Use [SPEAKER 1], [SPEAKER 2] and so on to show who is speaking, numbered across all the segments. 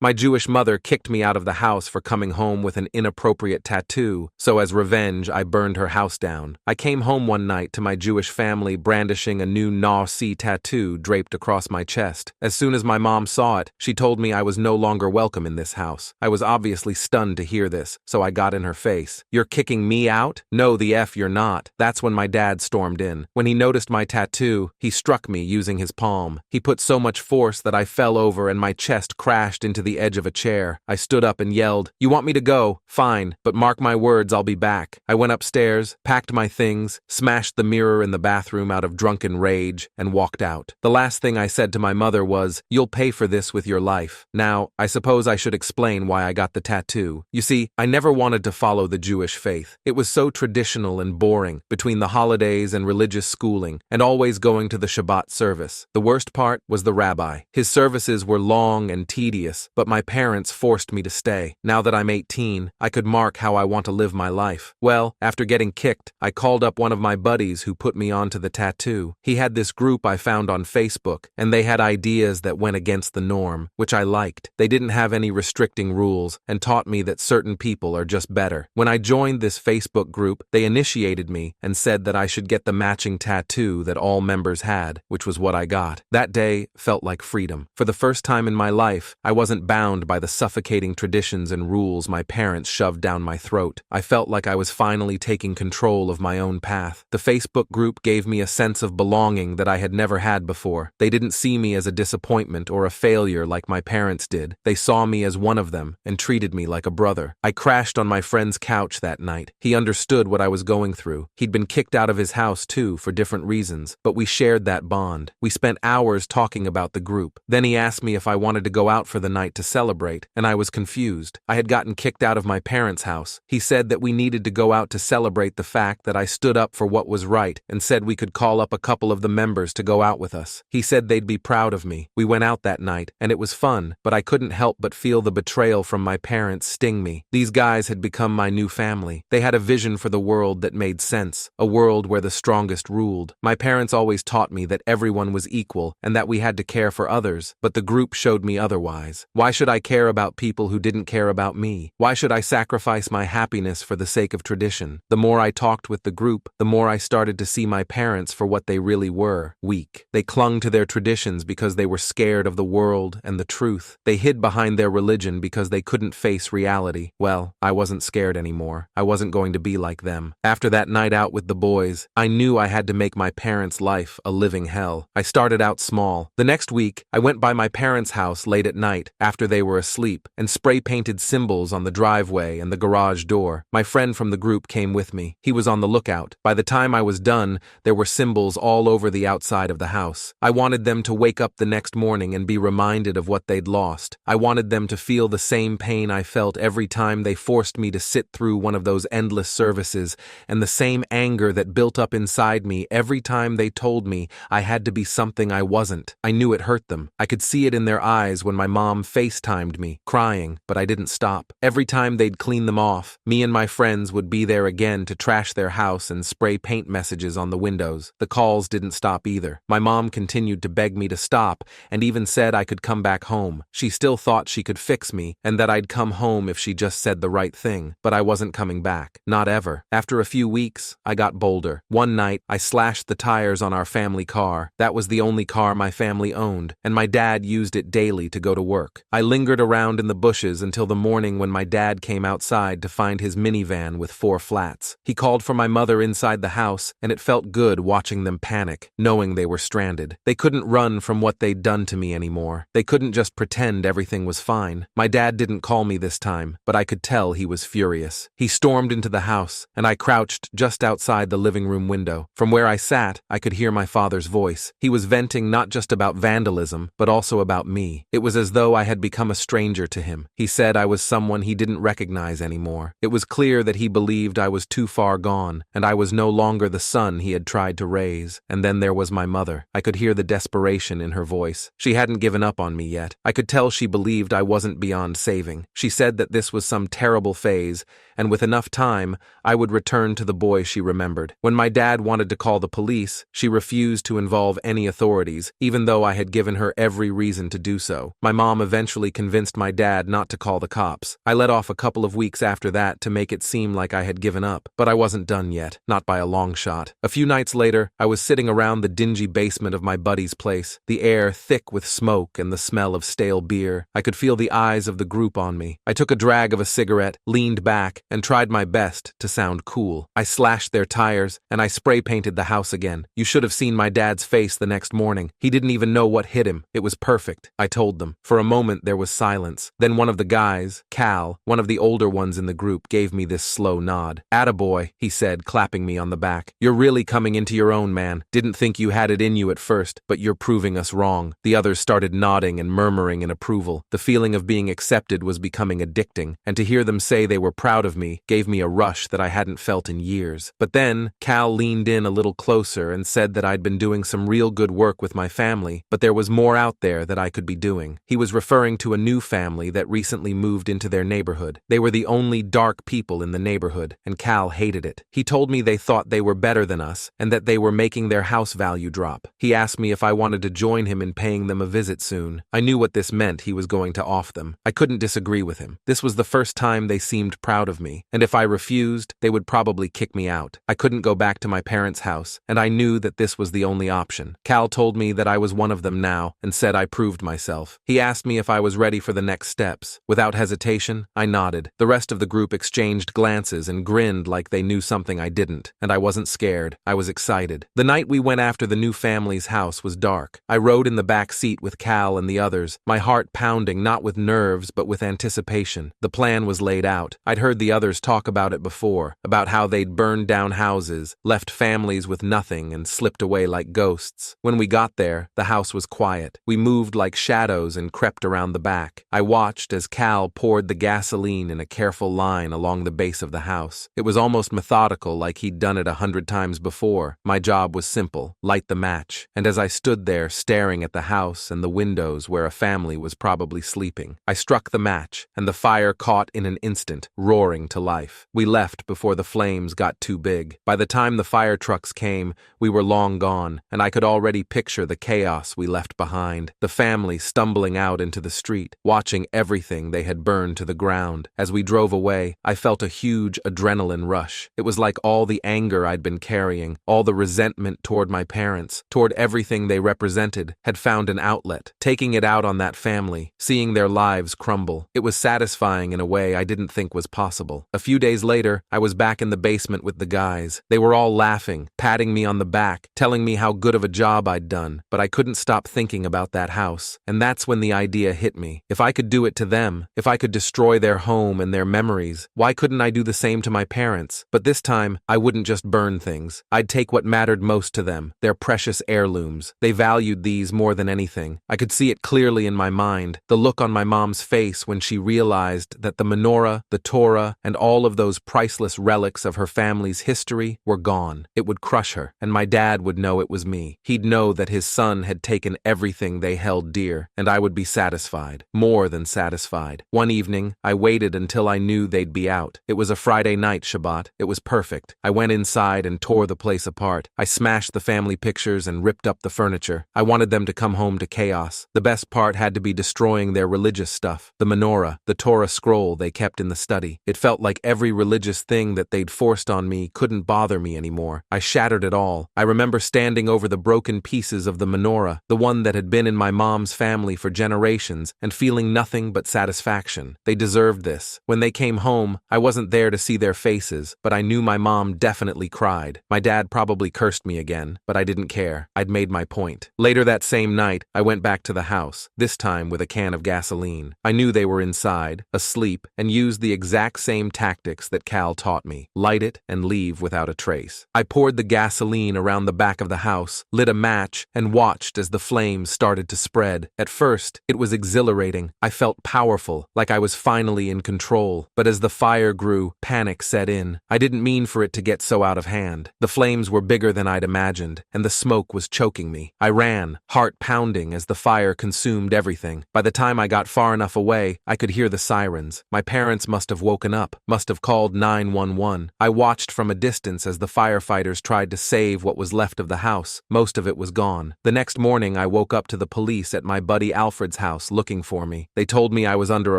[SPEAKER 1] My Jewish mother kicked me out of the house for coming home with an inappropriate tattoo, so as revenge, I burned her house down. I came home one night to my Jewish family brandishing a new Nazi tattoo draped across my chest. As soon as my mom saw it, she told me I was no longer welcome in this house. I was obviously stunned to hear this, so I got in her face. "You're kicking me out?" "No, the F you're not." That's when my dad stormed in. When he noticed my tattoo, he struck me using his palm. He put so much force that I fell over and my chest crashed into the edge of a chair. I stood up and yelled, "You want me to go? Fine, but mark my words, I'll be back." I went upstairs, packed my things, smashed the mirror in the bathroom out of drunken rage, and walked out. The last thing I said to my mother was, "You'll pay for this with your life." Now, I suppose I should explain why I got the tattoo. You see, I never wanted to follow the Jewish faith. It was so traditional and boring, between the holidays and religious schooling, and always going to the Shabbat service. The worst part was the rabbi. His services were long and tedious, but my parents forced me to stay. Now that I'm 18, I could mark how I want to live my life. Well, after getting kicked, I called up one of my buddies who put me onto the tattoo. He had this group I found on Facebook, and they had ideas that went against the norm, which I liked. They didn't have any restricting rules and taught me that certain people are just better. When I joined this Facebook group, they initiated me and said that I should get the matching tattoo that all members had, which was what I got. That day felt like freedom. For the first time in my life, I wasn't bound by the suffocating traditions and rules my parents shoved down my throat. I felt like I was finally taking control of my own path. The Facebook group gave me a sense of belonging that I had never had before. They didn't see me as a disappointment or a failure like my parents did. They saw me as one of them and treated me like a brother. I crashed on my friend's couch that night. He understood what I was going through. He'd been kicked out of his house too for different reasons, but we shared that bond. We spent hours talking about the group. Then he asked me if I wanted to go out for the night to celebrate, and I was confused. I had gotten kicked out of my parents' house. He said that we needed to go out to celebrate the fact that I stood up for what was right and said we could call up a couple of the members to go out with us. He said they'd be proud of me. We went out that night, and it was fun, but I couldn't help but feel the betrayal from my parents sting me. These guys had become my new family. They had a vision for the world that made sense, a world where the strongest ruled. My parents always taught me that everyone was equal and that we had to care for others, but the group showed me otherwise. Why should I care about people who didn't care about me? Why should I sacrifice my happiness for the sake of tradition? The more I talked with the group, the more I started to see my parents for what they really were: weak. They clung to their traditions because they were scared of the world and the truth. They hid behind their religion because they couldn't face reality. Well, I wasn't scared anymore. I wasn't going to be like them. After that night out with the boys, I knew I had to make my parents' life a living hell. I started out small. The next week, I went by my parents' house late at night, after they were asleep, and spray-painted symbols on the driveway and the garage door. My friend from the group came with me. He was on the lookout. By the time I was done, there were symbols all over the outside of the house. I wanted them to wake up the next morning and be reminded of what they'd lost. I wanted them to feel the same pain I felt every time they forced me to sit through one of those endless services, and the same anger that built up inside me every time they told me I had to be something I wasn't. I knew it hurt them. I could see it in their eyes when my mom FaceTimed me, crying, but I didn't stop. Every time they'd clean them off, me and my friends would be there again to trash their house and spray paint messages on the windows. The calls didn't stop either. My mom continued to beg me to stop and even said I could come back home. She still thought she could fix me and that I'd come home if she just said the right thing, but I wasn't coming back. Not ever. After a few weeks, I got bolder. One night, I slashed the tires on our family car. That was the only car my family owned, and my dad used it daily to go to work. I lingered around in the bushes until the morning when my dad came outside to find his minivan with 4 flats. He called for my mother inside the house, and it felt good watching them panic, knowing they were stranded. They couldn't run from what they'd done to me anymore. They couldn't just pretend everything was fine. My dad didn't call me this time, but I could tell he was furious. He stormed into the house, and I crouched just outside the living room window. From where I sat, I could hear my father's voice. He was venting not just about vandalism, but also about me. It was as though I had become a stranger to him. He said I was someone he didn't recognize anymore. It was clear that he believed I was too far gone, and I was no longer the son he had tried to raise. And then there was my mother. I could hear the desperation in her voice. She hadn't given up on me yet. I could tell she believed I wasn't beyond saving. She said that this was some terrible phase, and with enough time, I would return to the boy she remembered. When my dad wanted to call the police, she refused to involve any authorities, even though I had given her every reason to do so. My mom eventually convinced my dad not to call the cops. I let off a couple of weeks after that to make it seem like I had given up, but I wasn't done yet, not by a long shot. A few nights later, I was sitting around the dingy basement of my buddy's place, the air thick with smoke and the smell of stale beer. I could feel the eyes of the group on me. I took a drag of a cigarette, leaned back, and tried my best to sound cool. I slashed their tires, and I spray painted the house again. You should have seen my dad's face the next morning. He didn't even know what hit him. It was perfect, I told them. For a moment there was silence. Then one of the guys, Cal, one of the older ones in the group, gave me this slow nod. "Attaboy," he said, clapping me on the back. "You're really coming into your own, man. Didn't think you had it in you at first, but you're proving us wrong." The others started nodding and murmuring in approval. The feeling of being accepted was becoming addicting, and to hear them say they were proud of me gave me a rush that I hadn't felt in years. But then, Cal leaned in a little closer and said that I'd been doing some real good work with my family, but there was more out there that I could be doing. He was referring to a new family that recently moved into their neighborhood. They were the only dark people in the neighborhood, and Cal hated it. He told me they thought they were better than us, and that they were making their house value drop. He asked me if I wanted to join him in paying them a visit soon. I knew what this meant he was going to off them. I couldn't disagree with him. This was the first time they seemed proud of me, and if I refused, they would probably kick me out. I couldn't go back to my parents' house, and I knew that this was the only option. Cal told me that I was one of them now, and said I proved myself. He asked me if I was ready for the next steps. Without hesitation, I nodded. The rest of the group exchanged glances and grinned like they knew something I didn't, and I wasn't scared. I was excited. The night we went after the new family's house was dark. I rode in the back seat with Cal and the others, my heart pounding not with nerves but with anticipation. The plan was laid out. I'd heard the others talk about it before, about how they'd burned down houses, left families with nothing, and slipped away like ghosts. When we got there, the house was quiet. We moved like shadows and crept around the back. I watched as Cal poured the gasoline in a careful line along the base of the house. It was almost methodical, like he'd done it 100 times before. My job was simple: light the match. And as I stood there staring at the house and the windows where a family was probably sleeping, I struck the match, and the fire caught in an instant, roaring to life. We left before the flames got too big. By the time the fire trucks came, we were long gone, and I could already picture the chaos we left behind. The family stumbling out into the street, watching everything they had burned to the ground. As we drove away, I felt a huge adrenaline rush. It was like all the anger I'd been carrying, all the resentment toward my parents, toward everything they represented, had found an outlet. Taking it out on that family, seeing their lives crumble. It was satisfying in a way I didn't think was possible. A few days later, I was back in the basement with the guys. They were all laughing, patting me on the back, telling me how good of a job I'd done, but I couldn't stop thinking about that house. And that's when the idea hit me. If I could do it to them, if I could destroy their home and their memories, why couldn't I do the same to my parents? But this time, I wouldn't just burn things. I'd take what mattered most to them, their precious heirlooms. They valued these more than anything. I could see it clearly in my mind, the look on my mom's face when she realized that the menorah, the Torah, and all of those priceless relics of her family's history were gone. It would crush her, and my dad would know it was me. He'd know that his son had taken everything they held dear, and I would be satisfied, more than satisfied. One evening, I waited until I knew they'd be out. It was a Friday night, Shabbat. It was perfect. I went inside and tore the place apart. I smashed the family pictures and ripped up the furniture. I wanted them to come home to chaos. The best part had to be destroying their religious stuff, the menorah, the Torah scroll they kept in the study. It felt like every religious thing that they'd forced on me couldn't bother me anymore. I shattered it all. I remember standing over the broken pieces of the menorah, the one that had been in my mom's family for generations, and feeling nothing but satisfaction. They deserved this. When they came home, I wasn't there to see their faces, but I knew my mom definitely cried. My dad probably cursed me again, but I didn't care. I'd made my point. Later that same night, I went back to the house, this time with a can of gasoline. I knew they were inside, asleep, and used the exact same tactics that Cal taught me: light it and leave without a trace. I poured the gasoline around the back of the house, lit a match, and watched as the flames started to spread. At first, it was exhilarating. I felt powerful, like I was finally in control. But as the fire grew, panic set in. I didn't mean for it to get so out of hand. The flames were bigger than I'd imagined, and the smoke was choking me. I ran, heart pounding as the fire consumed everything. By the time I got far enough away, I could hear the sirens. My parents must have woken up. up, must have called 911. I watched from a distance as the firefighters tried to save what was left of the house. Most of it was gone. The next morning, I woke up to the police at my buddy Alfred's house looking for me. They told me I was under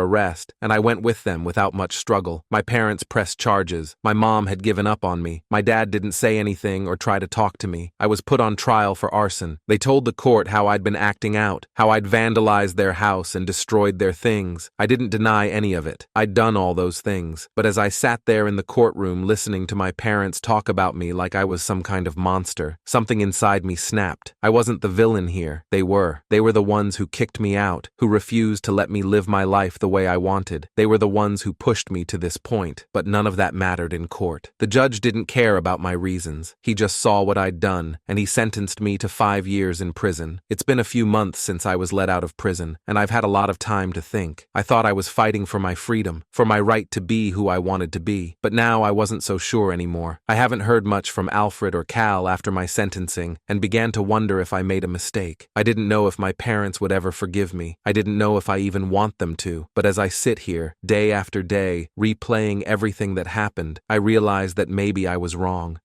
[SPEAKER 1] arrest, and I went with them without much struggle. My parents pressed charges. My mom had given up on me. My dad didn't say anything or try to talk to me. I was put on trial for arson. They told the court how I'd been acting out, how I'd vandalized their house and destroyed their things. I didn't deny any of it. I'd done all those things. But as I sat there in the courtroom listening to my parents talk about me like I was some kind of monster, something inside me snapped. I wasn't the villain here. They were. They were the ones who kicked me out, who refused to let me live my life the way I wanted. They were the ones who pushed me to this point. But none of that mattered in court. The judge didn't care about my reasons. He just saw what I'd done, and he sentenced me to 5 years in prison. It's been a few months since I was let out of prison, and I've had a lot of time to think. I thought I was fighting for my freedom, for my right to be who I wanted to be. But now I wasn't so sure anymore. I haven't heard much from Alfred or Cal after my sentencing, and began to wonder if I made a mistake. I didn't know if my parents would ever forgive me. I didn't know if I even want them to. But as I sit here, day after day, replaying everything that happened, I realized that maybe I was wrong.